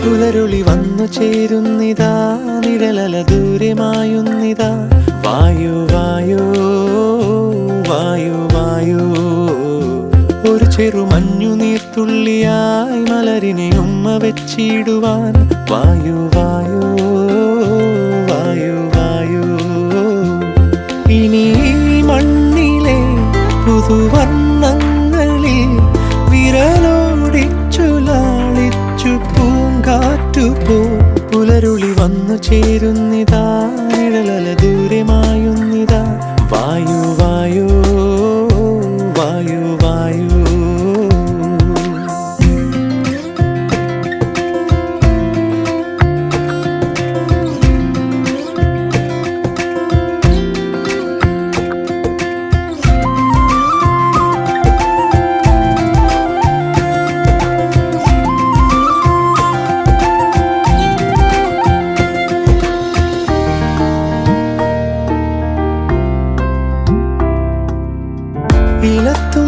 പുലരുളി വന്നു ചേരുന്നിതാ, നിഴലല ദൂരെ മായുന്നിതാ. വായു വായു വായു വായു, ഒരു ചെറു മഞ്ഞു നീർത്തുള്ളിയായി മലരിനെ ഉമ്മ വെച്ചിടുവാൻ. വായു വായു വായു വായു, ഇനി മണ്ണിലെ പുതുവർണ്ണങ്ങളിൽ വിരലോടിച്ചു ലാളിച്ചു പൂങ്കാറ്റുപോ. പുലരുളി വന്നു ചേരുന്നിതാ, നിഴലല ദൂരെ മായുന്നിതാ. വായു വായു വായു വായു. ഇലത്തു